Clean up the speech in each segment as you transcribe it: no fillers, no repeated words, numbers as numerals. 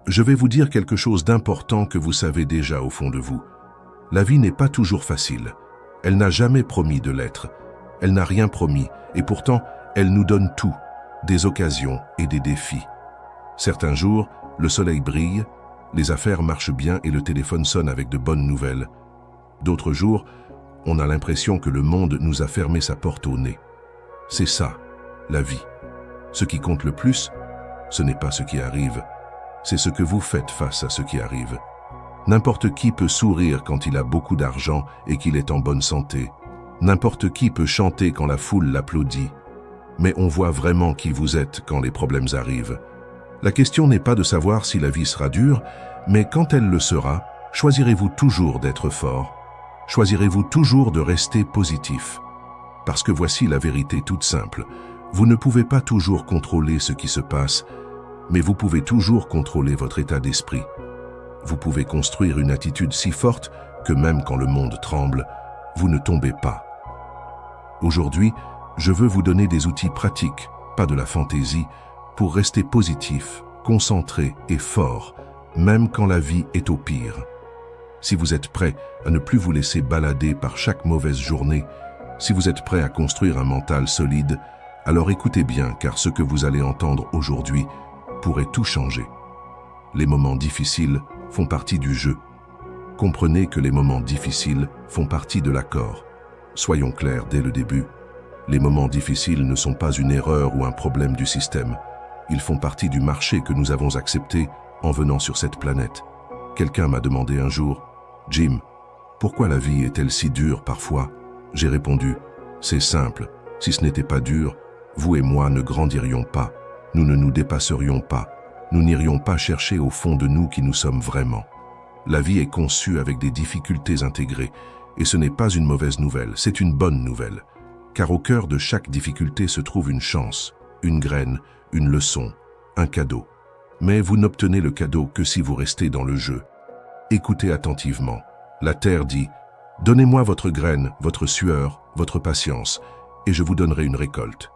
je vais vous dire quelque chose d'important que vous savez déjà au fond de vous. La vie n'est pas toujours facile. Elle n'a jamais promis de l'être. Elle n'a rien promis, et pourtant, elle nous donne tout, des occasions et des défis. Certains jours, le soleil brille, les affaires marchent bien et le téléphone sonne avec de bonnes nouvelles. D'autres jours, on a l'impression que le monde nous a fermé sa porte au nez. C'est ça, la vie. Ce qui compte le plus, ce n'est pas ce qui arrive, c'est ce que vous faites face à ce qui arrive. N'importe qui peut sourire quand il a beaucoup d'argent et qu'il est en bonne santé. N'importe qui peut chanter quand la foule l'applaudit. Mais on voit vraiment qui vous êtes quand les problèmes arrivent. La question n'est pas de savoir si la vie sera dure, mais quand elle le sera, choisirez-vous toujours d'être fort? Choisirez-vous toujours de rester positif? Parce que voici la vérité toute simple. Vous ne pouvez pas toujours contrôler ce qui se passe, mais vous pouvez toujours contrôler votre état d'esprit. Vous pouvez construire une attitude si forte que même quand le monde tremble, vous ne tombez pas. Aujourd'hui, je veux vous donner des outils pratiques, pas de la fantaisie, pour rester positif, concentré et fort, même quand la vie est au pire. Si vous êtes prêt à ne plus vous laisser balader par chaque mauvaise journée, si vous êtes prêt à construire un mental solide, alors écoutez bien, car ce que vous allez entendre aujourd'hui pourrait tout changer. Les moments difficiles font partie du jeu. Comprenez que les moments difficiles font partie de l'accord. Soyons clairs dès le début. Les moments difficiles ne sont pas une erreur ou un problème du système. Ils font partie du marché que nous avons accepté en venant sur cette planète. Quelqu'un m'a demandé un jour, « Jim, pourquoi la vie est-elle si dure parfois ?» J'ai répondu, « C'est simple, si ce n'était pas dur, vous et moi ne grandirions pas, nous ne nous dépasserions pas, nous n'irions pas chercher au fond de nous qui nous sommes vraiment. La vie est conçue avec des difficultés intégrées, et ce n'est pas une mauvaise nouvelle, c'est une bonne nouvelle. Car au cœur de chaque difficulté se trouve une chance, une graine, une leçon, un cadeau. Mais vous n'obtenez le cadeau que si vous restez dans le jeu. Écoutez attentivement. La terre dit, « Donnez-moi votre graine, votre sueur, votre patience, et je vous donnerai une récolte. »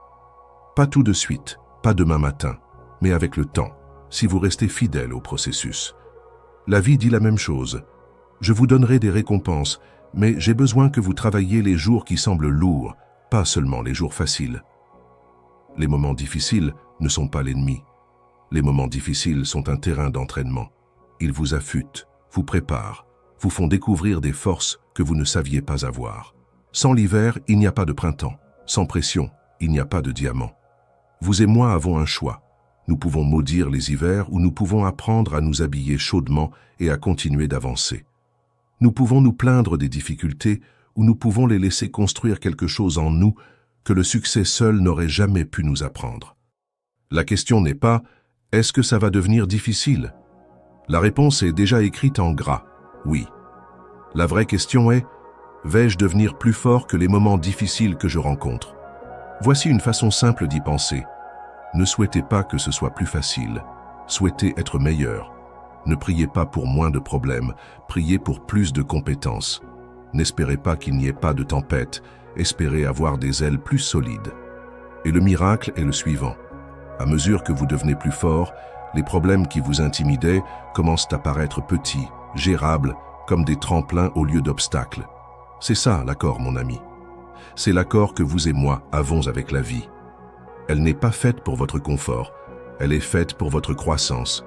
Pas tout de suite, pas demain matin, mais avec le temps, si vous restez fidèle au processus. La vie dit la même chose. Je vous donnerai des récompenses, mais j'ai besoin que vous travailliez les jours qui semblent lourds, pas seulement les jours faciles. Les moments difficiles ne sont pas l'ennemi. Les moments difficiles sont un terrain d'entraînement. Ils vous affûtent, vous préparent, vous font découvrir des forces que vous ne saviez pas avoir. Sans l'hiver, il n'y a pas de printemps. Sans pression, il n'y a pas de diamant. Vous et moi avons un choix. Nous pouvons maudire les hivers ou nous pouvons apprendre à nous habiller chaudement et à continuer d'avancer. Nous pouvons nous plaindre des difficultés ou nous pouvons les laisser construire quelque chose en nous que le succès seul n'aurait jamais pu nous apprendre. La question n'est pas « est-ce que ça va devenir difficile ?» La réponse est déjà écrite en gras, oui. La vraie question est « vais-je devenir plus fort que les moments difficiles que je rencontre ?» Voici une façon simple d'y penser. Ne souhaitez pas que ce soit plus facile, souhaitez être meilleur. Ne priez pas pour moins de problèmes, priez pour plus de compétences. N'espérez pas qu'il n'y ait pas de tempête, espérez avoir des ailes plus solides. Et le miracle est le suivant. À mesure que vous devenez plus fort, les problèmes qui vous intimidaient commencent à paraître petits, gérables, comme des tremplins au lieu d'obstacles. C'est ça l'accord, mon ami. C'est l'accord que vous et moi avons avec la vie. Elle n'est pas faite pour votre confort, elle est faite pour votre croissance.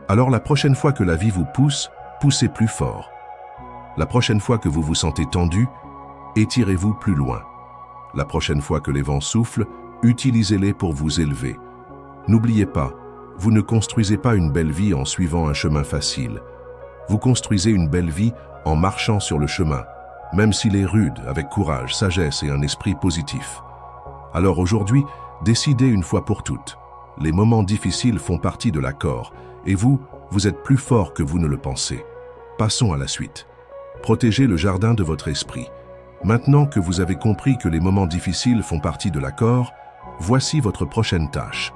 Alors la prochaine fois que la vie vous pousse, poussez plus fort. La prochaine fois que vous vous sentez tendu, étirez-vous plus loin. La prochaine fois que les vents soufflent, utilisez-les pour vous élever. N'oubliez pas, vous ne construisez pas une belle vie en suivant un chemin facile. Vous construisez une belle vie en marchant sur le chemin, même s'il est rude, avec courage, sagesse et un esprit positif. Alors aujourd'hui, décidez une fois pour toutes. Les moments difficiles font partie de l'accord, et vous êtes plus fort que vous ne le pensez. Passons à la suite. Protégez le jardin de votre esprit. Maintenant que vous avez compris que les moments difficiles font partie de l'accord, voici votre prochaine tâche.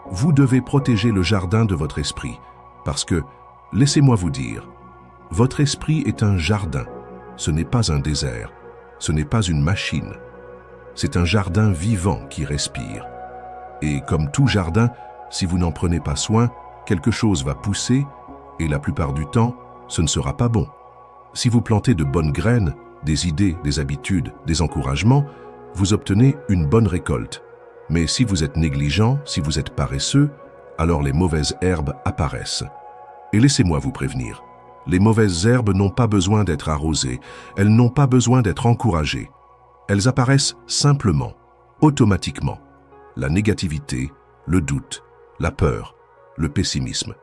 Vous devez protéger le jardin de votre esprit, parce que, laissez-moi vous dire, votre esprit est un jardin, ce n'est pas un désert, ce n'est pas une machine. C'est un jardin vivant qui respire. Et comme tout jardin, si vous n'en prenez pas soin, quelque chose va pousser et la plupart du temps, ce ne sera pas bon. Si vous plantez de bonnes graines, des idées, des habitudes, des encouragements, vous obtenez une bonne récolte. Mais si vous êtes négligent, si vous êtes paresseux, alors les mauvaises herbes apparaissent. Et laissez-moi vous prévenir, les mauvaises herbes n'ont pas besoin d'être arrosées, elles n'ont pas besoin d'être encouragées. Elles apparaissent simplement, automatiquement. La négativité, le doute, la peur, le pessimisme.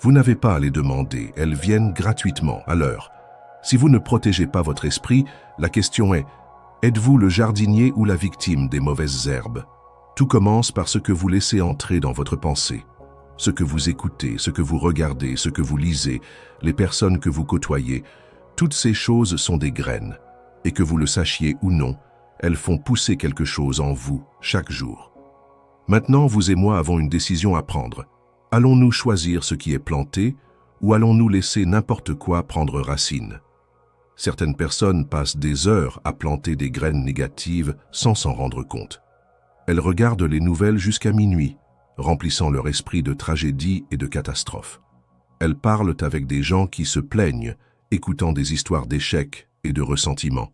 Vous n'avez pas à les demander, elles viennent gratuitement, à l'heure. Si vous ne protégez pas votre esprit, la question est, êtes-vous le jardinier ou la victime des mauvaises herbes? Tout commence par ce que vous laissez entrer dans votre pensée. Ce que vous écoutez, ce que vous regardez, ce que vous lisez, les personnes que vous côtoyez, toutes ces choses sont des graines. Et que vous le sachiez ou non, elles font pousser quelque chose en vous chaque jour. Maintenant, vous et moi avons une décision à prendre. Allons-nous choisir ce qui est planté ou allons-nous laisser n'importe quoi prendre racine? Certaines personnes passent des heures à planter des graines négatives sans s'en rendre compte. Elles regardent les nouvelles jusqu'à minuit, remplissant leur esprit de tragédie et de catastrophes. Elles parlent avec des gens qui se plaignent, écoutant des histoires d'échecs et de ressentiment.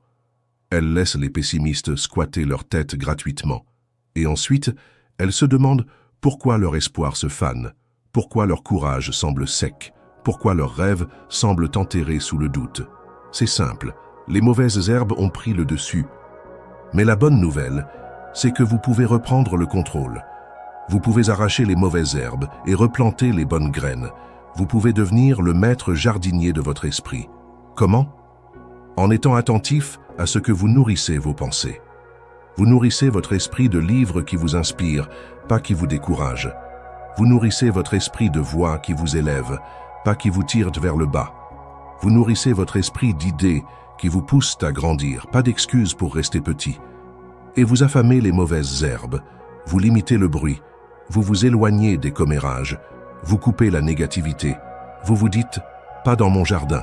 Elles laissent les pessimistes squatter leur tête gratuitement. Et ensuite, elles se demandent pourquoi leur espoir se fane, pourquoi leur courage semble sec, pourquoi leurs rêves semblent enterrés sous le doute. C'est simple, les mauvaises herbes ont pris le dessus. Mais la bonne nouvelle, c'est que vous pouvez reprendre le contrôle. Vous pouvez arracher les mauvaises herbes et replanter les bonnes graines. Vous pouvez devenir le maître jardinier de votre esprit. Comment? En étant attentif à ce que vous nourrissez vos pensées. Vous nourrissez votre esprit de livres qui vous inspirent, pas qui vous découragent. Vous nourrissez votre esprit de voix qui vous élèvent, pas qui vous tirent vers le bas. Vous nourrissez votre esprit d'idées qui vous poussent à grandir, pas d'excuses pour rester petit. Et vous affamez les mauvaises herbes, vous limitez le bruit, vous vous éloignez des commérages, vous coupez la négativité, vous vous dites « pas dans mon jardin ».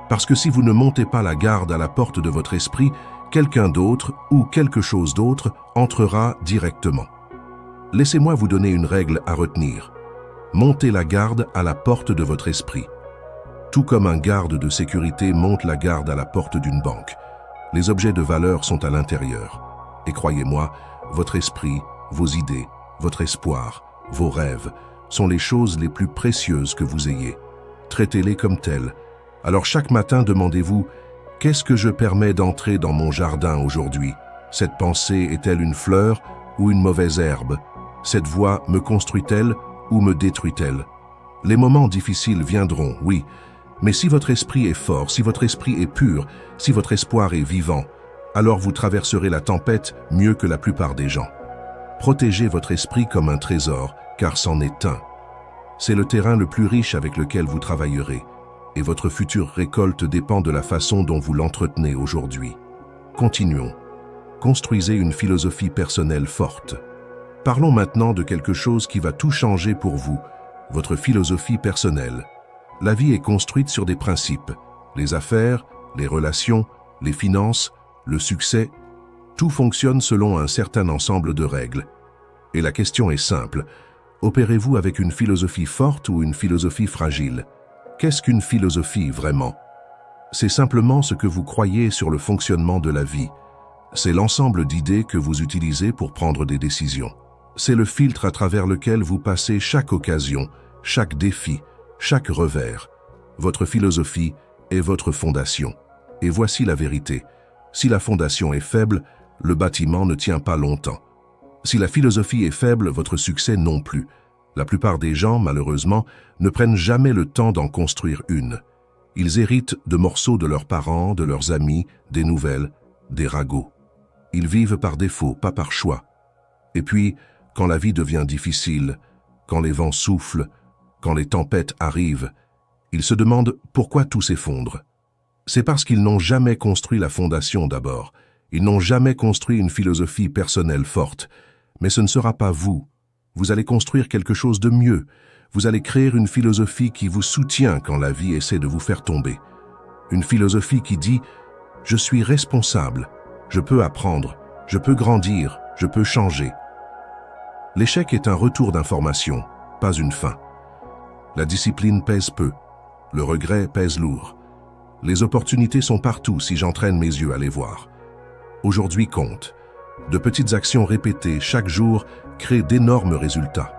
Parce que si vous ne montez pas la garde à la porte de votre esprit, quelqu'un d'autre ou quelque chose d'autre entrera directement. Laissez-moi vous donner une règle à retenir. Montez la garde à la porte de votre esprit. Tout comme un garde de sécurité monte la garde à la porte d'une banque. Les objets de valeur sont à l'intérieur. Et croyez-moi, votre esprit, vos idées, votre espoir, vos rêves sont les choses les plus précieuses que vous ayez. Traitez-les comme telles. Alors chaque matin, demandez-vous « Qu'est-ce que je permets d'entrer dans mon jardin aujourd'hui? Cette pensée est-elle une fleur ou une mauvaise herbe? Cette voix me construit-elle ou me détruit-elle? » Les moments difficiles viendront, oui, mais si votre esprit est fort, si votre esprit est pur, si votre espoir est vivant, alors vous traverserez la tempête mieux que la plupart des gens. Protégez votre esprit comme un trésor, car c'en est un. C'est le terrain le plus riche avec lequel vous travaillerez, et votre future récolte dépend de la façon dont vous l'entretenez aujourd'hui. Continuons. Construisez une philosophie personnelle forte. Parlons maintenant de quelque chose qui va tout changer pour vous, votre philosophie personnelle. La vie est construite sur des principes. Les affaires, les relations, les finances, le succès, tout fonctionne selon un certain ensemble de règles. Et la question est simple. Opérez-vous avec une philosophie forte ou une philosophie fragile? Qu'est-ce qu'une philosophie vraiment? C'est simplement ce que vous croyez sur le fonctionnement de la vie. C'est l'ensemble d'idées que vous utilisez pour prendre des décisions. C'est le filtre à travers lequel vous passez chaque occasion, chaque défi, chaque revers. Votre philosophie est votre fondation. Et voici la vérité. Si la fondation est faible, le bâtiment ne tient pas longtemps. Si la philosophie est faible, votre succès non plus. La plupart des gens, malheureusement, ne prennent jamais le temps d'en construire une. Ils héritent de morceaux de leurs parents, de leurs amis, des nouvelles, des ragots. Ils vivent par défaut, pas par choix. Et puis, quand la vie devient difficile, quand les vents soufflent, quand les tempêtes arrivent, ils se demandent pourquoi tout s'effondre. C'est parce qu'ils n'ont jamais construit la fondation d'abord. Ils n'ont jamais construit une philosophie personnelle forte. Mais ce ne sera pas vous. Vous allez construire quelque chose de mieux. Vous allez créer une philosophie qui vous soutient quand la vie essaie de vous faire tomber. Une philosophie qui dit « Je suis responsable, je peux apprendre, je peux grandir, je peux changer ». L'échec est un retour d'information, pas une fin. La discipline pèse peu. Le regret pèse lourd. Les opportunités sont partout si j'entraîne mes yeux à les voir. Aujourd'hui compte. De petites actions répétées chaque jour créent d'énormes résultats.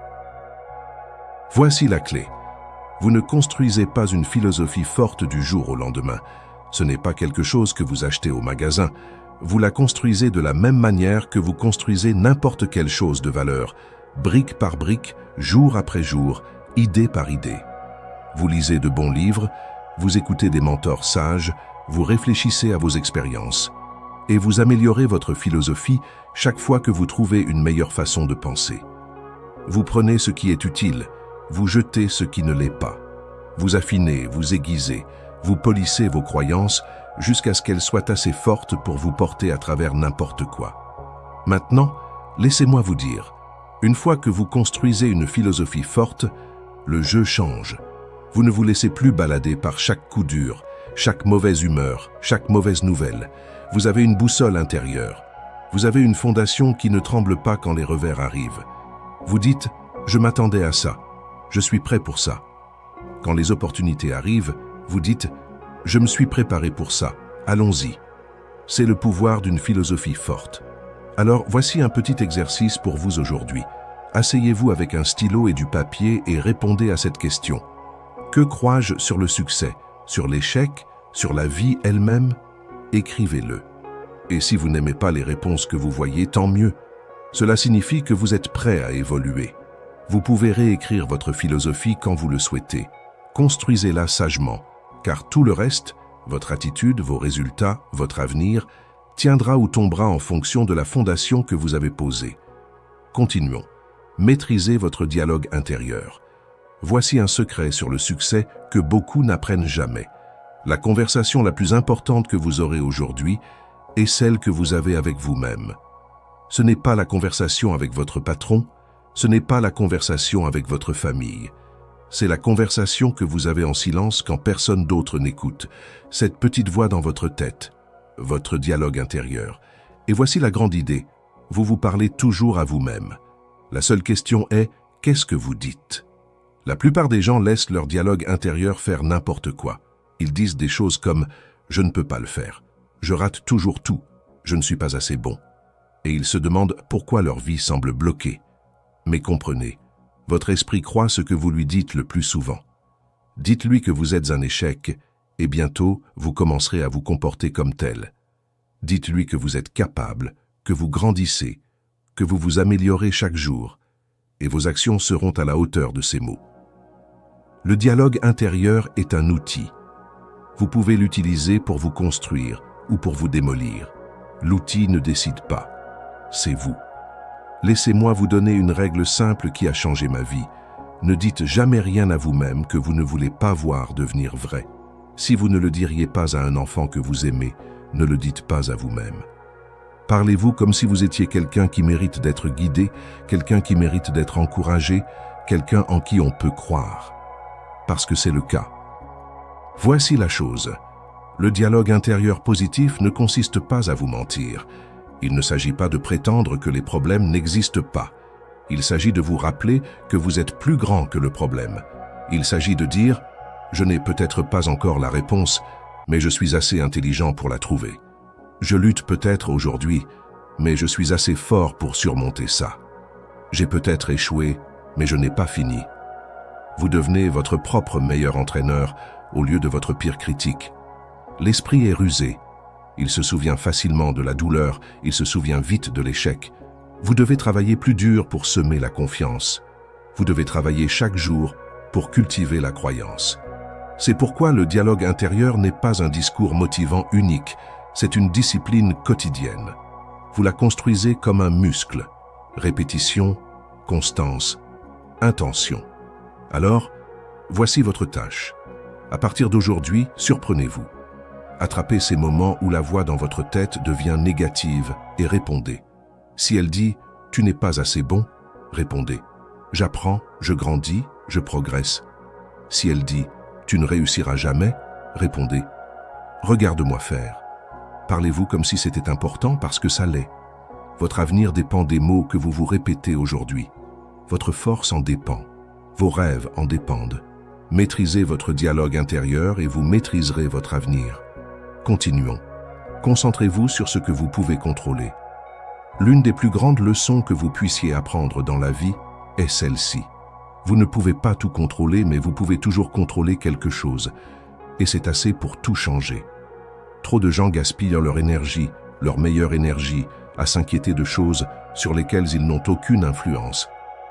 Voici la clé. Vous ne construisez pas une philosophie forte du jour au lendemain. Ce n'est pas quelque chose que vous achetez au magasin. Vous la construisez de la même manière que vous construisez n'importe quelle chose de valeur, brique par brique, jour après jour, idée par idée. Vous lisez de bons livres, vous écoutez des mentors sages, vous réfléchissez à vos expériences. Et vous améliorez votre philosophie chaque fois que vous trouvez une meilleure façon de penser. Vous prenez ce qui est utile, vous jetez ce qui ne l'est pas. Vous affinez, vous aiguisez, vous polissez vos croyances jusqu'à ce qu'elles soient assez fortes pour vous porter à travers n'importe quoi. Maintenant, laissez-moi vous dire, une fois que vous construisez une philosophie forte, le jeu change. Vous ne vous laissez plus balader par chaque coup dur, chaque mauvaise humeur, chaque mauvaise nouvelle. Vous avez une boussole intérieure. Vous avez une fondation qui ne tremble pas quand les revers arrivent. Vous dites « Je m'attendais à ça. Je suis prêt pour ça. » Quand les opportunités arrivent, vous dites « Je me suis préparé pour ça. Allons-y. » C'est le pouvoir d'une philosophie forte. Alors voici un petit exercice pour vous aujourd'hui. Asseyez-vous avec un stylo et du papier et répondez à cette question. Que crois-je sur le succès, sur l'échec, sur la vie elle-même? Écrivez-le. Et si vous n'aimez pas les réponses que vous voyez, tant mieux. Cela signifie que vous êtes prêt à évoluer. Vous pouvez réécrire votre philosophie quand vous le souhaitez. Construisez-la sagement, car tout le reste, votre attitude, vos résultats, votre avenir, tiendra ou tombera en fonction de la fondation que vous avez posée. Continuons. Maîtrisez votre dialogue intérieur. Voici un secret sur le succès que beaucoup n'apprennent jamais. La conversation la plus importante que vous aurez aujourd'hui est celle que vous avez avec vous-même. Ce n'est pas la conversation avec votre patron, ce n'est pas la conversation avec votre famille. C'est la conversation que vous avez en silence quand personne d'autre n'écoute. Cette petite voix dans votre tête, votre dialogue intérieur. Et voici la grande idée. Vous vous parlez toujours à vous-même. La seule question est, qu'est-ce que vous dites? La plupart des gens laissent leur dialogue intérieur faire n'importe quoi. Ils disent des choses comme « je ne peux pas le faire »,« je rate toujours tout »,« je ne suis pas assez bon ». Et ils se demandent pourquoi leur vie semble bloquée. Mais comprenez, votre esprit croit ce que vous lui dites le plus souvent. Dites-lui que vous êtes un échec et bientôt vous commencerez à vous comporter comme tel. Dites-lui que vous êtes capable, que vous grandissez, que vous vous améliorez chaque jour et vos actions seront à la hauteur de ces mots. Le dialogue intérieur est un outil. Vous pouvez l'utiliser pour vous construire ou pour vous démolir. L'outil ne décide pas. C'est vous. Laissez-moi vous donner une règle simple qui a changé ma vie. Ne dites jamais rien à vous-même que vous ne voulez pas voir devenir vrai. Si vous ne le diriez pas à un enfant que vous aimez, ne le dites pas à vous-même. Parlez-vous comme si vous étiez quelqu'un qui mérite d'être guidé, quelqu'un qui mérite d'être encouragé, quelqu'un en qui on peut croire. Parce que c'est le cas. Voici la chose. Le dialogue intérieur positif ne consiste pas à vous mentir. Il ne s'agit pas de prétendre que les problèmes n'existent pas. Il s'agit de vous rappeler que vous êtes plus grand que le problème. Il s'agit de dire « Je n'ai peut-être pas encore la réponse, mais je suis assez intelligent pour la trouver. Je lutte peut-être aujourd'hui, mais je suis assez fort pour surmonter ça. J'ai peut-être échoué, mais je n'ai pas fini. » Vous devenez votre propre meilleur entraîneur au lieu de votre pire critique. L'esprit est rusé. Il se souvient facilement de la douleur, il se souvient vite de l'échec. Vous devez travailler plus dur pour semer la confiance. Vous devez travailler chaque jour pour cultiver la croyance. C'est pourquoi le dialogue intérieur n'est pas un discours motivant unique, c'est une discipline quotidienne. Vous la construisez comme un muscle. Répétition, constance, intention. Alors, voici votre tâche. À partir d'aujourd'hui, surprenez-vous. Attrapez ces moments où la voix dans votre tête devient négative et répondez. Si elle dit « Tu n'es pas assez bon », répondez « J'apprends, je grandis, je progresse ». Si elle dit « Tu ne réussiras jamais », répondez « Regarde-moi faire ». Parlez-vous comme si c'était important parce que ça l'est. Votre avenir dépend des mots que vous vous répétez aujourd'hui. Votre force en dépend. Vos rêves en dépendent. Maîtrisez votre dialogue intérieur et vous maîtriserez votre avenir. Continuons. Concentrez-vous sur ce que vous pouvez contrôler. L'une des plus grandes leçons que vous puissiez apprendre dans la vie est celle-ci. Vous ne pouvez pas tout contrôler, mais vous pouvez toujours contrôler quelque chose. Et c'est assez pour tout changer. Trop de gens gaspillent leur énergie, leur meilleure énergie, à s'inquiéter de choses sur lesquelles ils n'ont aucune influence.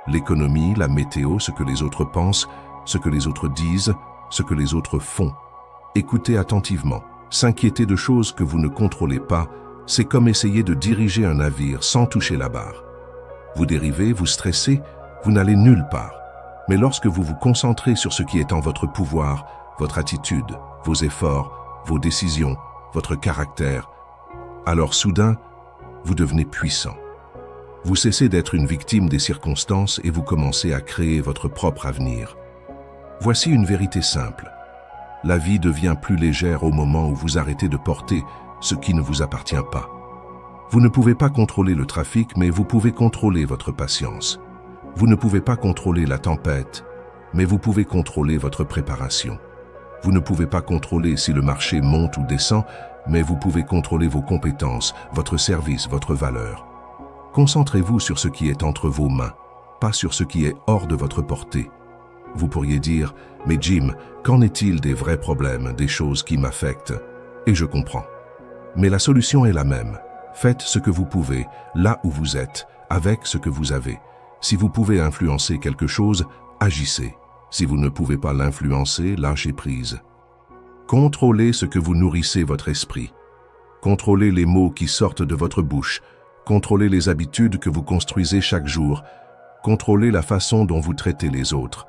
L'économie, la météo, ce que les autres pensent, ce que les autres disent, ce que les autres font. Écoutez attentivement. S'inquiéter de choses que vous ne contrôlez pas, c'est comme essayer de diriger un navire sans toucher la barre. Vous dérivez, vous stressez, vous n'allez nulle part. Mais lorsque vous vous concentrez sur ce qui est en votre pouvoir, votre attitude, vos efforts, vos décisions, votre caractère, alors soudain, vous devenez puissant. Vous cessez d'être une victime des circonstances et vous commencez à créer votre propre avenir. Voici une vérité simple. La vie devient plus légère au moment où vous arrêtez de porter ce qui ne vous appartient pas. Vous ne pouvez pas contrôler le trafic, mais vous pouvez contrôler votre patience. Vous ne pouvez pas contrôler la tempête, mais vous pouvez contrôler votre préparation. Vous ne pouvez pas contrôler si le marché monte ou descend, mais vous pouvez contrôler vos compétences, votre service, votre valeur. Concentrez-vous sur ce qui est entre vos mains, pas sur ce qui est hors de votre portée. Vous pourriez dire, « Mais Jim, qu'en est-il des vrais problèmes, des choses qui m'affectent ?» Et je comprends. Mais la solution est la même. Faites ce que vous pouvez, là où vous êtes, avec ce que vous avez. Si vous pouvez influencer quelque chose, agissez. Si vous ne pouvez pas l'influencer, lâchez prise. Contrôlez ce que vous nourrissez votre esprit. Contrôlez les mots qui sortent de votre bouche. Contrôlez les habitudes que vous construisez chaque jour. Contrôlez la façon dont vous traitez les autres.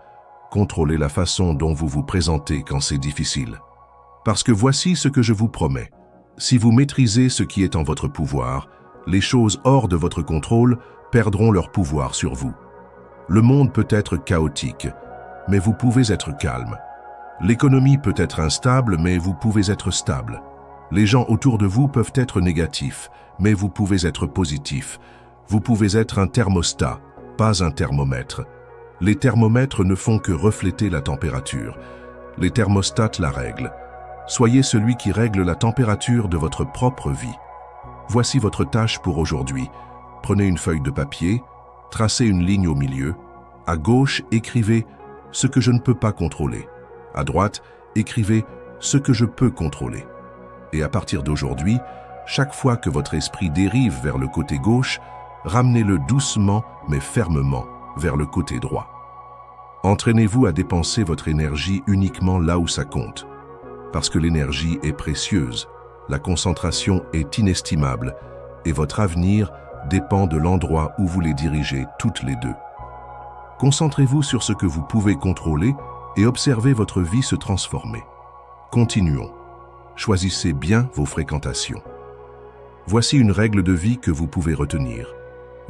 Contrôlez la façon dont vous vous présentez quand c'est difficile. Parce que voici ce que je vous promets. Si vous maîtrisez ce qui est en votre pouvoir, les choses hors de votre contrôle perdront leur pouvoir sur vous. Le monde peut être chaotique, mais vous pouvez être calme. L'économie peut être instable, mais vous pouvez être stable. Les gens autour de vous peuvent être négatifs, mais vous pouvez être positif. Vous pouvez être un thermostat, pas un thermomètre. Les thermomètres ne font que refléter la température. Les thermostats la règlent. Soyez celui qui règle la température de votre propre vie. Voici votre tâche pour aujourd'hui. Prenez une feuille de papier, tracez une ligne au milieu. À gauche, écrivez « ce que je ne peux pas contrôler ». À droite, écrivez « ce que je peux contrôler ». Et à partir d'aujourd'hui, chaque fois que votre esprit dérive vers le côté gauche, ramenez-le doucement mais fermement vers le côté droit. Entraînez-vous à dépenser votre énergie uniquement là où ça compte. Parce que l'énergie est précieuse, la concentration est inestimable et votre avenir dépend de l'endroit où vous les dirigez toutes les deux. Concentrez-vous sur ce que vous pouvez contrôler et observez votre vie se transformer. Continuons. Choisissez bien vos fréquentations. Voici une règle de vie que vous pouvez retenir.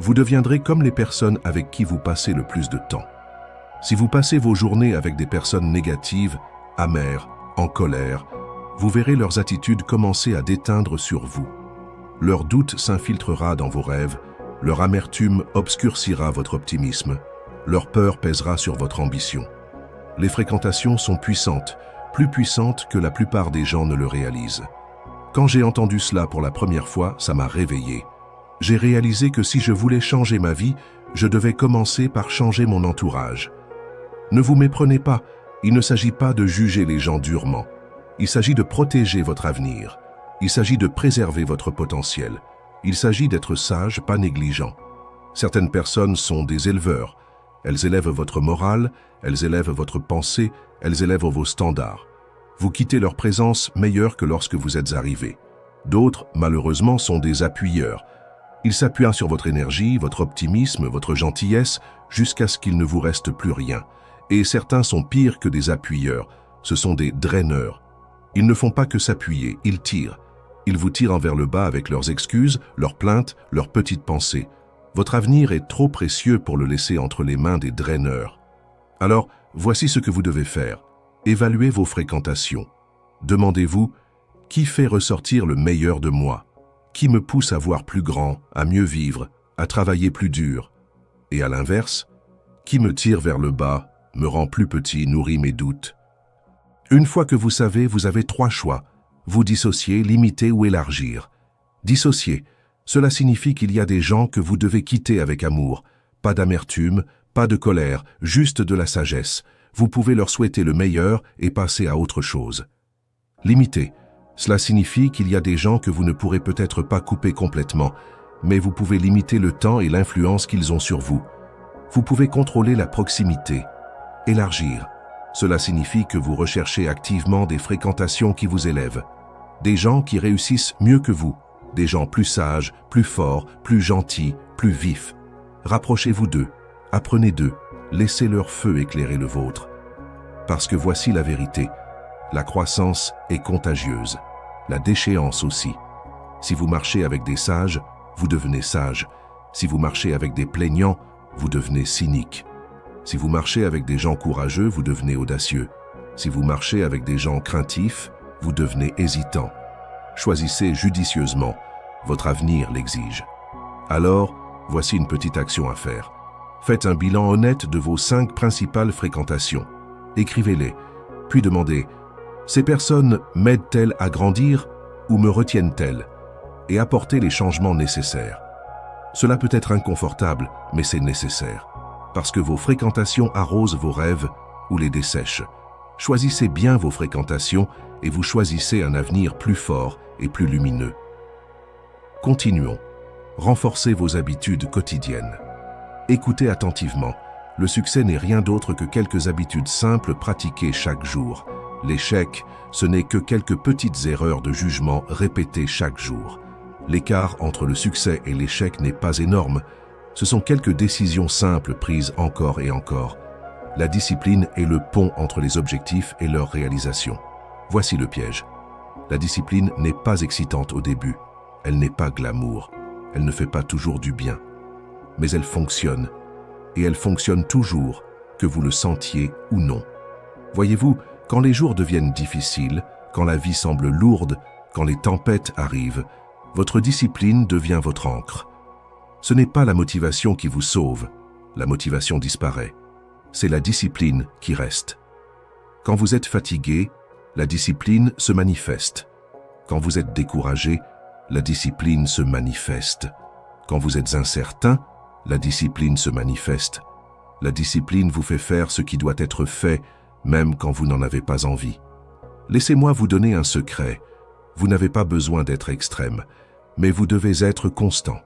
Vous deviendrez comme les personnes avec qui vous passez le plus de temps. Si vous passez vos journées avec des personnes négatives, amères, en colère, vous verrez leurs attitudes commencer à déteindre sur vous. Leur doute s'infiltrera dans vos rêves, leur amertume obscurcira votre optimisme, leur peur pèsera sur votre ambition. Les fréquentations sont puissantes, plus puissantes que la plupart des gens ne le réalisent. Quand j'ai entendu cela pour la première fois, ça m'a réveillé. J'ai réalisé que si je voulais changer ma vie, je devais commencer par changer mon entourage. Ne vous méprenez pas, il ne s'agit pas de juger les gens durement. Il s'agit de protéger votre avenir. Il s'agit de préserver votre potentiel. Il s'agit d'être sage, pas négligent. Certaines personnes sont des éleveurs. Elles élèvent votre morale, elles élèvent votre pensée, elles élèvent vos standards. Vous quittez leur présence meilleure que lorsque vous êtes arrivé. D'autres, malheureusement, sont des appuyeurs. Ils s'appuient sur votre énergie, votre optimisme, votre gentillesse, jusqu'à ce qu'il ne vous reste plus rien. Et certains sont pires que des appuyeurs, ce sont des draineurs. Ils ne font pas que s'appuyer, ils tirent. Ils vous tirent envers le bas avec leurs excuses, leurs plaintes, leurs petites pensées. Votre avenir est trop précieux pour le laisser entre les mains des draineurs. Alors, voici ce que vous devez faire. Évaluez vos fréquentations. Demandez-vous, qui fait ressortir le meilleur de moi? Qui me pousse à voir plus grand, à mieux vivre, à travailler plus dur? Et à l'inverse, qui me tire vers le bas, me rend plus petit, nourrit mes doutes. Une fois que vous savez, vous avez 3 choix. Vous dissocier, limiter ou élargir. Dissocier, cela signifie qu'il y a des gens que vous devez quitter avec amour. Pas d'amertume, pas de colère, juste de la sagesse. Vous pouvez leur souhaiter le meilleur et passer à autre chose. Limiter, cela signifie qu'il y a des gens que vous ne pourrez peut-être pas couper complètement, mais vous pouvez limiter le temps et l'influence qu'ils ont sur vous. Vous pouvez contrôler la proximité. Élargir, cela signifie que vous recherchez activement des fréquentations qui vous élèvent. Des gens qui réussissent mieux que vous, des gens plus sages, plus forts, plus gentils, plus vifs. Rapprochez-vous d'eux, apprenez d'eux, laissez leur feu éclairer le vôtre. Parce que voici la vérité, la croissance est contagieuse, la déchéance aussi. Si vous marchez avec des sages, vous devenez sage. Si vous marchez avec des plaignants, vous devenez cynique. Si vous marchez avec des gens courageux, vous devenez audacieux. Si vous marchez avec des gens craintifs, vous devenez hésitant. Choisissez judicieusement, votre avenir l'exige. Alors, voici une petite action à faire. Faites un bilan honnête de vos 5 principales fréquentations. Écrivez-les, puis demandez « Ces personnes m'aident-elles à grandir ou me retiennent-elles ?» et apportez les changements nécessaires. Cela peut être inconfortable, mais c'est nécessaire. Parce que vos fréquentations arrosent vos rêves ou les dessèchent. Choisissez bien vos fréquentations et vous choisissez un avenir plus fort et plus lumineux. Continuons. Renforcez vos habitudes quotidiennes. Écoutez attentivement. Le succès n'est rien d'autre que quelques habitudes simples pratiquées chaque jour. L'échec, ce n'est que quelques petites erreurs de jugement répétées chaque jour. L'écart entre le succès et l'échec n'est pas énorme. Ce sont quelques décisions simples prises encore et encore. La discipline est le pont entre les objectifs et leur réalisation. Voici le piège. La discipline n'est pas excitante au début. Elle n'est pas glamour. Elle ne fait pas toujours du bien. Mais elle fonctionne. Et elle fonctionne toujours, que vous le sentiez ou non. Voyez-vous, quand les jours deviennent difficiles, quand la vie semble lourde, quand les tempêtes arrivent, votre discipline devient votre encre. Ce n'est pas la motivation qui vous sauve, la motivation disparaît. C'est la discipline qui reste. Quand vous êtes fatigué, la discipline se manifeste. Quand vous êtes découragé, la discipline se manifeste. Quand vous êtes incertain, la discipline se manifeste. La discipline vous fait faire ce qui doit être fait, même quand vous n'en avez pas envie. Laissez-moi vous donner un secret. Vous n'avez pas besoin d'être extrême, mais vous devez être constant.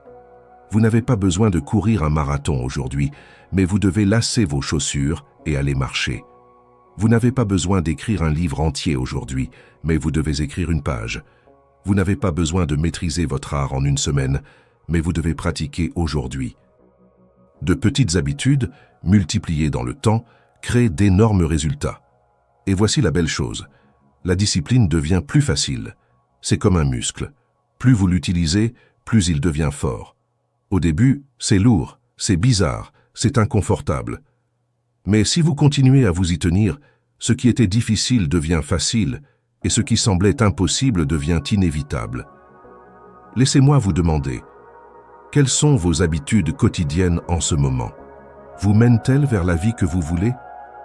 Vous n'avez pas besoin de courir un marathon aujourd'hui, mais vous devez lasser vos chaussures et aller marcher. Vous n'avez pas besoin d'écrire un livre entier aujourd'hui, mais vous devez écrire une page. Vous n'avez pas besoin de maîtriser votre art en une semaine, mais vous devez pratiquer aujourd'hui. De petites habitudes, multipliées dans le temps, créent d'énormes résultats. Et voici la belle chose. La discipline devient plus facile. C'est comme un muscle. Plus vous l'utilisez, plus il devient fort. Au début, c'est lourd, c'est bizarre, c'est inconfortable. Mais si vous continuez à vous y tenir, ce qui était difficile devient facile, et ce qui semblait impossible devient inévitable. Laissez-moi vous demander, quelles sont vos habitudes quotidiennes en ce moment? Vous mènent-elles vers la vie que vous voulez,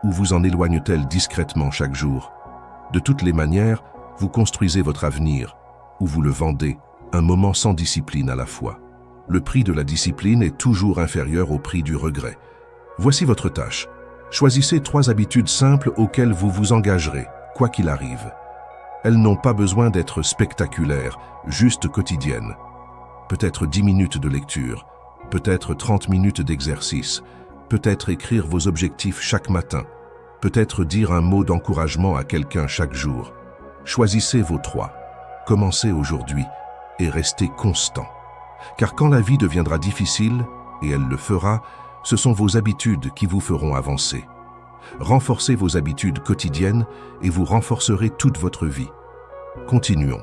ou vous en éloignent-elles discrètement chaque jour? De toutes les manières, vous construisez votre avenir, ou vous le vendez, un moment sans discipline à la fois. Le prix de la discipline est toujours inférieur au prix du regret. Voici votre tâche. Choisissez 3 habitudes simples auxquelles vous vous engagerez, quoi qu'il arrive. Elles n'ont pas besoin d'être spectaculaires, juste quotidiennes. Peut-être 10 minutes de lecture, peut-être 30 minutes d'exercice, peut-être écrire vos objectifs chaque matin, peut-être dire un mot d'encouragement à quelqu'un chaque jour. Choisissez vos 3. Commencez aujourd'hui et restez constant. Car quand la vie deviendra difficile, et elle le fera, ce sont vos habitudes qui vous feront avancer. Renforcez vos habitudes quotidiennes et vous renforcerez toute votre vie. Continuons.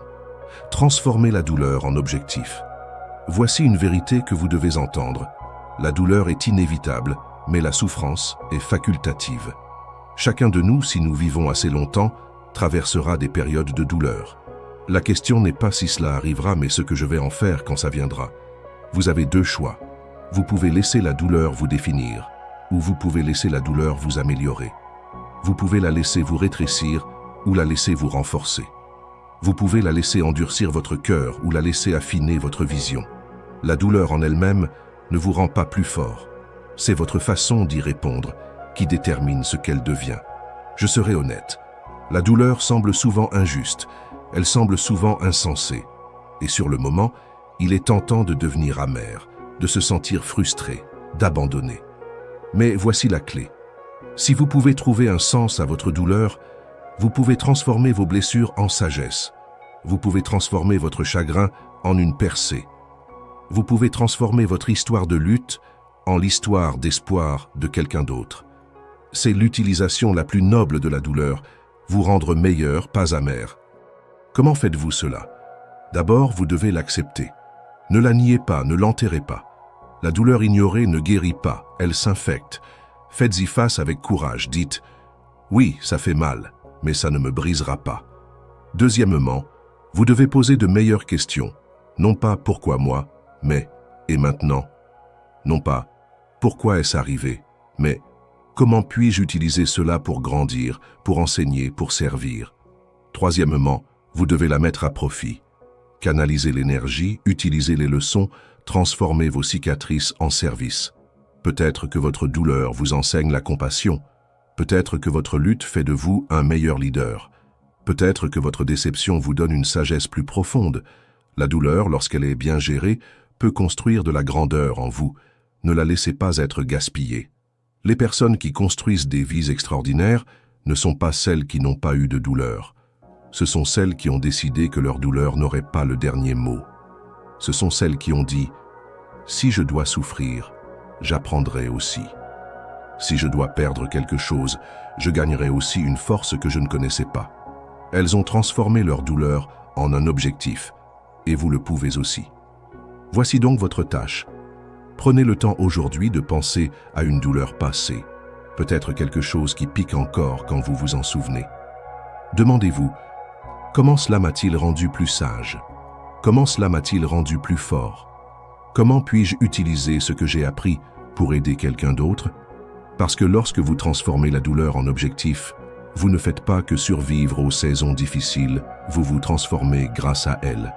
Transformez la douleur en objectif. Voici une vérité que vous devez entendre. La douleur est inévitable, mais la souffrance est facultative. Chacun de nous, si nous vivons assez longtemps, traversera des périodes de douleur. La question n'est pas si cela arrivera, mais ce que je vais en faire quand ça viendra. Vous avez 2 choix. Vous pouvez laisser la douleur vous définir. ou vous pouvez laisser la douleur vous améliorer. Vous pouvez la laisser vous rétrécir ou la laisser vous renforcer. Vous pouvez la laisser endurcir votre cœur ou la laisser affiner votre vision. La douleur en elle-même ne vous rend pas plus fort. C'est votre façon d'y répondre qui détermine ce qu'elle devient. Je serai honnête. La douleur semble souvent injuste, elle semble souvent insensée. Et sur le moment, il est tentant de devenir amer, de se sentir frustré, d'abandonner. Mais voici la clé. Si vous pouvez trouver un sens à votre douleur, vous pouvez transformer vos blessures en sagesse. Vous pouvez transformer votre chagrin en une percée. Vous pouvez transformer votre histoire de lutte en l'histoire d'espoir de quelqu'un d'autre. C'est l'utilisation la plus noble de la douleur, vous rendre meilleur, pas amer. Comment faites-vous cela? D'abord, vous devez l'accepter. Ne la niez pas, ne l'enterrez pas. La douleur ignorée ne guérit pas, elle s'infecte. Faites-y face avec courage, dites « Oui, ça fait mal, mais ça ne me brisera pas ». Deuxièmement, vous devez poser de meilleures questions. Non pas « Pourquoi moi ?», mais « Et maintenant ?» Non pas « Pourquoi est-ce arrivé ?», mais « Comment puis-je utiliser cela pour grandir, pour enseigner, pour servir ?» Troisièmement, vous devez la mettre à profit. Canalisez l'énergie, utilisez les leçons, transformez vos cicatrices en service. Peut-être que votre douleur vous enseigne la compassion. Peut-être que votre lutte fait de vous un meilleur leader. Peut-être que votre déception vous donne une sagesse plus profonde. La douleur, lorsqu'elle est bien gérée, peut construire de la grandeur en vous. Ne la laissez pas être gaspillée. Les personnes qui construisent des vies extraordinaires ne sont pas celles qui n'ont pas eu de douleur. Ce sont celles qui ont décidé que leur douleur n'aurait pas le dernier mot. Ce sont celles qui ont dit « Si je dois souffrir, j'apprendrai aussi. Si je dois perdre quelque chose, je gagnerai aussi une force que je ne connaissais pas. » Elles ont transformé leur douleur en un objectif, et vous le pouvez aussi. Voici donc votre tâche. Prenez le temps aujourd'hui de penser à une douleur passée, peut-être quelque chose qui pique encore quand vous vous en souvenez. Demandez-vous, comment cela m'a-t-il rendu plus sage? Comment cela m'a-t-il rendu plus fort? Comment puis-je utiliser ce que j'ai appris pour aider quelqu'un d'autre? Parce que lorsque vous transformez la douleur en objectif, vous ne faites pas que survivre aux saisons difficiles, vous vous transformez grâce à elles.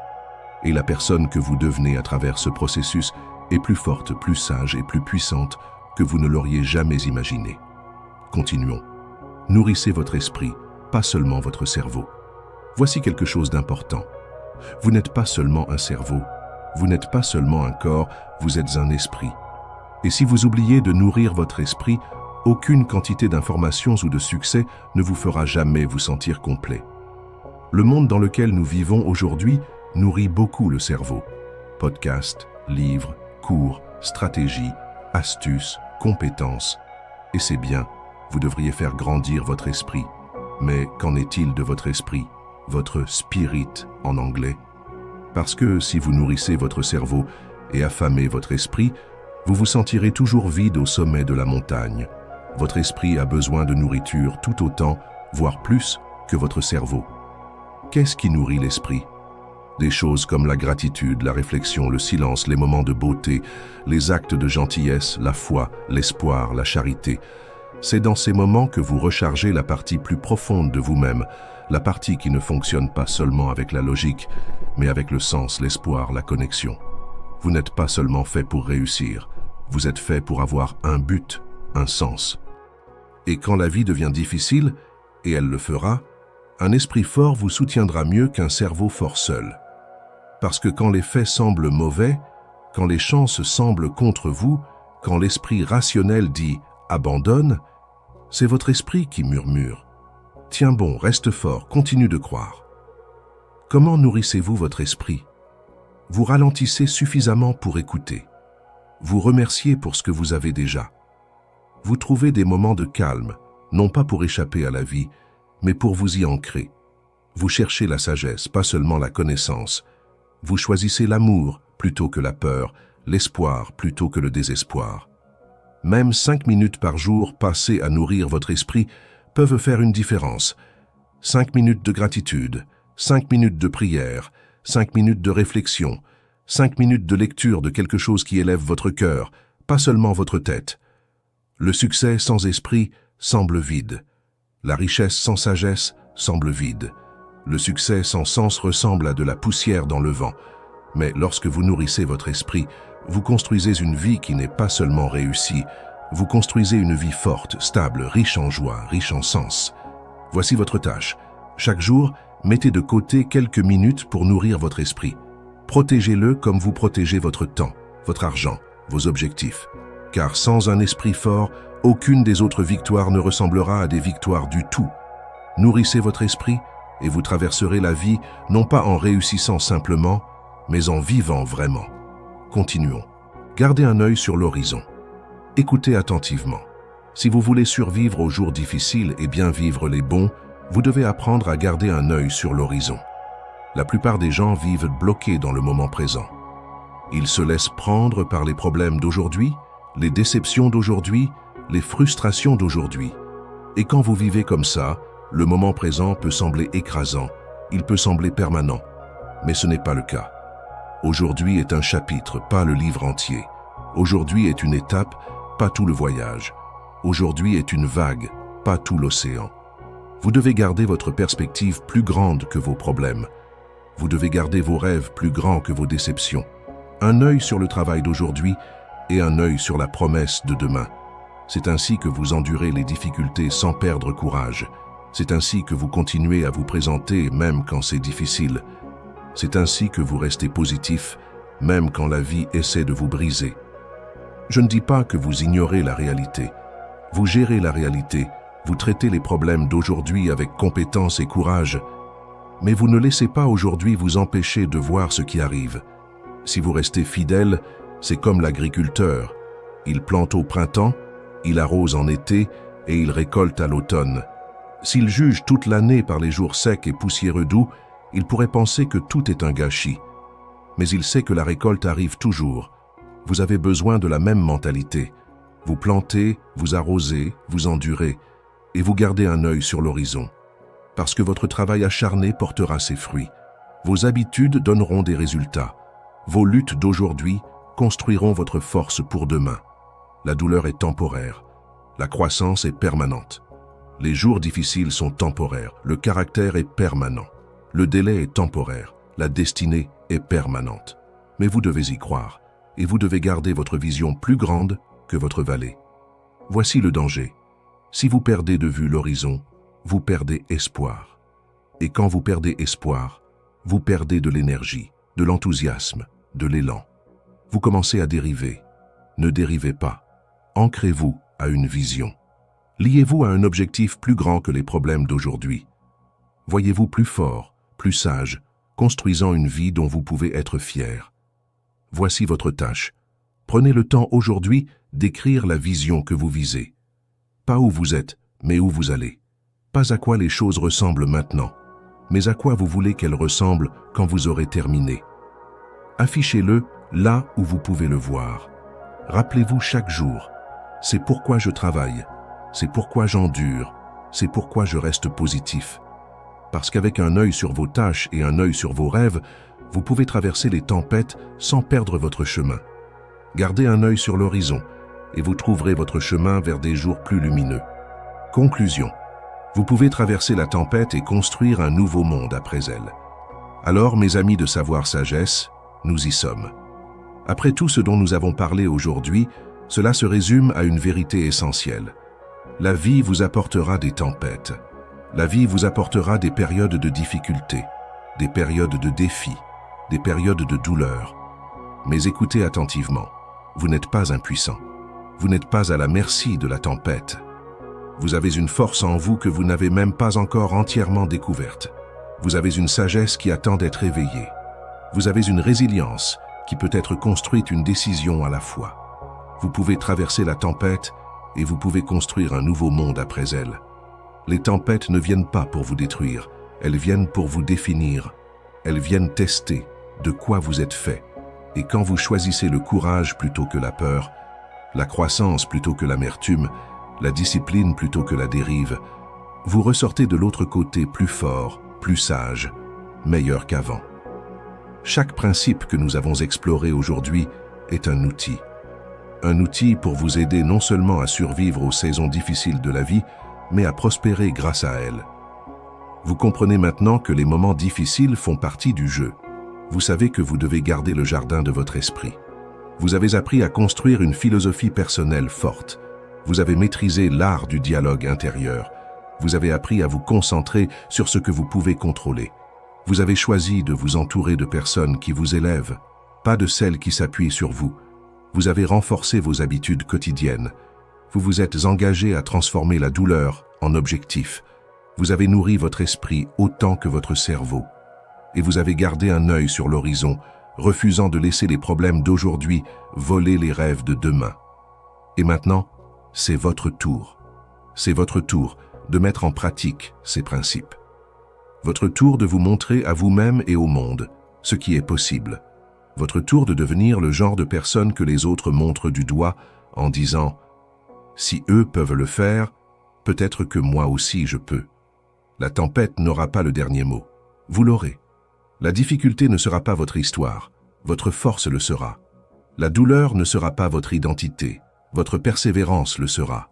Et la personne que vous devenez à travers ce processus est plus forte, plus sage et plus puissante que vous ne l'auriez jamais imaginé. Continuons. Nourrissez votre esprit, pas seulement votre cerveau. Voici quelque chose d'important. Vous n'êtes pas seulement un cerveau, vous n'êtes pas seulement un corps, vous êtes un esprit. Et si vous oubliez de nourrir votre esprit, aucune quantité d'informations ou de succès ne vous fera jamais vous sentir complet. Le monde dans lequel nous vivons aujourd'hui nourrit beaucoup le cerveau. Podcasts, livres, cours, stratégies, astuces, compétences. Et c'est bien, vous devriez faire grandir votre esprit. Mais qu'en est-il de votre esprit, votre spirit en anglais? Parce que si vous nourrissez votre cerveau et affamez votre esprit, vous vous sentirez toujours vide au sommet de la montagne. Votre esprit a besoin de nourriture tout autant, voire plus, que votre cerveau. Qu'est-ce qui nourrit l'esprit? Des choses comme la gratitude, la réflexion, le silence, les moments de beauté, les actes de gentillesse, la foi, l'espoir, la charité. C'est dans ces moments que vous rechargez la partie plus profonde de vous-même, la partie qui ne fonctionne pas seulement avec la logique, mais avec le sens, l'espoir, la connexion. Vous n'êtes pas seulement fait pour réussir, vous êtes fait pour avoir un but, un sens. Et quand la vie devient difficile, et elle le fera, un esprit fort vous soutiendra mieux qu'un cerveau fort seul. Parce que quand les faits semblent mauvais, quand les chances semblent contre vous, quand l'esprit rationnel dit « abandonne », c'est votre esprit qui murmure. Tiens bon, reste fort, continue de croire. Comment nourrissez-vous votre esprit? Vous ralentissez suffisamment pour écouter. Vous remerciez pour ce que vous avez déjà. Vous trouvez des moments de calme, non pas pour échapper à la vie, mais pour vous y ancrer. Vous cherchez la sagesse, pas seulement la connaissance. Vous choisissez l'amour plutôt que la peur, l'espoir plutôt que le désespoir. Même 5 minutes par jour passées à nourrir votre esprit peuvent faire une différence. 5 minutes de gratitude, 5 minutes de prière, 5 minutes de réflexion, 5 minutes de lecture de quelque chose qui élève votre cœur, pas seulement votre tête. Le succès sans esprit semble vide. La richesse sans sagesse semble vide. Le succès sans sens ressemble à de la poussière dans le vent. Mais lorsque vous nourrissez votre esprit, vous construisez une vie qui n'est pas seulement réussie, vous construisez une vie forte, stable, riche en joie, riche en sens. Voici votre tâche. Chaque jour, mettez de côté quelques minutes pour nourrir votre esprit. Protégez-le comme vous protégez votre temps, votre argent, vos objectifs. Car sans un esprit fort, aucune des autres victoires ne ressemblera à des victoires du tout. Nourrissez votre esprit et vous traverserez la vie non pas en réussissant simplement, mais en vivant vraiment. Continuons. Gardez un œil sur l'horizon. Écoutez attentivement. Si vous voulez survivre aux jours difficiles et bien vivre les bons, vous devez apprendre à garder un œil sur l'horizon. La plupart des gens vivent bloqués dans le moment présent. Ils se laissent prendre par les problèmes d'aujourd'hui, les déceptions d'aujourd'hui, les frustrations d'aujourd'hui. Et quand vous vivez comme ça, le moment présent peut sembler écrasant, il peut sembler permanent, mais ce n'est pas le cas. Aujourd'hui est un chapitre, pas le livre entier. Aujourd'hui est une étape, pas tout le voyage. Aujourd'hui est une vague, pas tout l'océan. Vous devez garder votre perspective plus grande que vos problèmes. Vous devez garder vos rêves plus grands que vos déceptions. Un œil sur le travail d'aujourd'hui et un œil sur la promesse de demain. C'est ainsi que vous endurez les difficultés sans perdre courage. C'est ainsi que vous continuez à vous présenter même quand c'est difficile. C'est ainsi que vous restez positif, même quand la vie essaie de vous briser. Je ne dis pas que vous ignorez la réalité. Vous gérez la réalité, vous traitez les problèmes d'aujourd'hui avec compétence et courage, mais vous ne laissez pas aujourd'hui vous empêcher de voir ce qui arrive. Si vous restez fidèle, c'est comme l'agriculteur. Il plante au printemps, il arrose en été et il récolte à l'automne. S'il juge toute l'année par les jours secs et poussiéreux doux, il pourrait penser que tout est un gâchis. Mais il sait que la récolte arrive toujours. Vous avez besoin de la même mentalité. Vous plantez, vous arrosez, vous endurez, et vous gardez un œil sur l'horizon. Parce que votre travail acharné portera ses fruits. Vos habitudes donneront des résultats. Vos luttes d'aujourd'hui construiront votre force pour demain. La douleur est temporaire. La croissance est permanente. Les jours difficiles sont temporaires. Le caractère est permanent. Le délai est temporaire. La destinée est permanente. Mais vous devez y croire. Et vous devez garder votre vision plus grande que votre vallée. Voici le danger. Si vous perdez de vue l'horizon, vous perdez espoir. Et quand vous perdez espoir, vous perdez de l'énergie, de l'enthousiasme, de l'élan. Vous commencez à dériver. Ne dérivez pas. Ancrez-vous à une vision. Liez-vous à un objectif plus grand que les problèmes d'aujourd'hui. Voyez-vous plus fort, plus sage, construisant une vie dont vous pouvez être fier. Voici votre tâche. Prenez le temps aujourd'hui d'écrire la vision que vous visez. Pas où vous êtes, mais où vous allez. Pas à quoi les choses ressemblent maintenant, mais à quoi vous voulez qu'elles ressemblent quand vous aurez terminé. Affichez-le là où vous pouvez le voir. Rappelez-vous chaque jour, c'est pourquoi je travaille, c'est pourquoi j'endure, c'est pourquoi je reste positif. Parce qu'avec un œil sur vos tâches et un œil sur vos rêves, vous pouvez traverser les tempêtes sans perdre votre chemin. Gardez un œil sur l'horizon et vous trouverez votre chemin vers des jours plus lumineux. Conclusion. Vous pouvez traverser la tempête et construire un nouveau monde après elle. Alors, mes amis de Savoir Sagesse, nous y sommes. Après tout ce dont nous avons parlé aujourd'hui, cela se résume à une vérité essentielle. La vie vous apportera des tempêtes. La vie vous apportera des périodes de difficulté, des périodes de défis, des périodes de douleur. Mais écoutez attentivement, vous n'êtes pas impuissant. Vous n'êtes pas à la merci de la tempête. Vous avez une force en vous que vous n'avez même pas encore entièrement découverte. Vous avez une sagesse qui attend d'être éveillée. Vous avez une résilience qui peut être construite une décision à la fois. Vous pouvez traverser la tempête et vous pouvez construire un nouveau monde après elle. Les tempêtes ne viennent pas pour vous détruire, elles viennent pour vous définir. Elles viennent tester de quoi vous êtes fait. Et quand vous choisissez le courage plutôt que la peur, la croissance plutôt que l'amertume, la discipline plutôt que la dérive, vous ressortez de l'autre côté plus fort, plus sage, meilleur qu'avant. Chaque principe que nous avons exploré aujourd'hui est un outil. Un outil pour vous aider non seulement à survivre aux saisons difficiles de la vie, mais à prospérer grâce à elle. Vous comprenez maintenant que les moments difficiles font partie du jeu. Vous savez que vous devez garder le jardin de votre esprit. Vous avez appris à construire une philosophie personnelle forte. Vous avez maîtrisé l'art du dialogue intérieur. Vous avez appris à vous concentrer sur ce que vous pouvez contrôler. Vous avez choisi de vous entourer de personnes qui vous élèvent, pas de celles qui s'appuient sur vous. Vous avez renforcé vos habitudes quotidiennes. Vous vous êtes engagé à transformer la douleur en objectif. Vous avez nourri votre esprit autant que votre cerveau. Et vous avez gardé un œil sur l'horizon, refusant de laisser les problèmes d'aujourd'hui voler les rêves de demain. Et maintenant, c'est votre tour. C'est votre tour de mettre en pratique ces principes. Votre tour de vous montrer à vous-même et au monde ce qui est possible. Votre tour de devenir le genre de personne que les autres montrent du doigt en disant « Si eux peuvent le faire, peut-être que moi aussi je peux. » La tempête n'aura pas le dernier mot. Vous l'aurez. La difficulté ne sera pas votre histoire. Votre force le sera. La douleur ne sera pas votre identité. Votre persévérance le sera.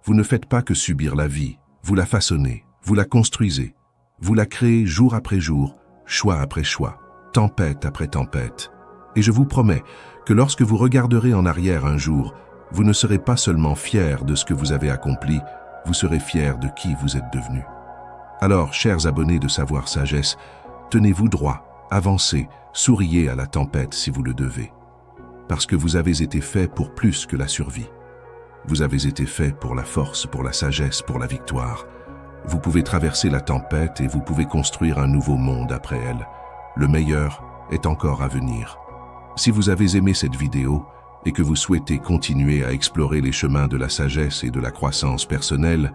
Vous ne faites pas que subir la vie. Vous la façonnez, vous la construisez. Vous la créez jour après jour, choix après choix, tempête après tempête. Et je vous promets que lorsque vous regarderez en arrière un jour, vous ne serez pas seulement fier de ce que vous avez accompli, vous serez fier de qui vous êtes devenu. Alors, chers abonnés de Savoir Sagesse, tenez-vous droit, avancez, souriez à la tempête si vous le devez. Parce que vous avez été fait pour plus que la survie. Vous avez été fait pour la force, pour la sagesse, pour la victoire. Vous pouvez traverser la tempête et vous pouvez construire un nouveau monde après elle. Le meilleur est encore à venir. Si vous avez aimé cette vidéo et que vous souhaitez continuer à explorer les chemins de la sagesse et de la croissance personnelle,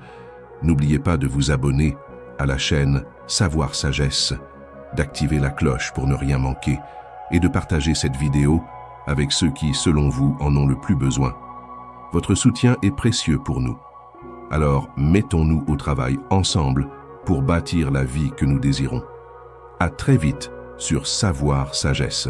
n'oubliez pas de vous abonner à la chaîne Savoir Sagesse, d'activer la cloche pour ne rien manquer et de partager cette vidéo avec ceux qui, selon vous, en ont le plus besoin. Votre soutien est précieux pour nous. Alors, mettons-nous au travail ensemble pour bâtir la vie que nous désirons. À très vite sur Savoir Sagesse.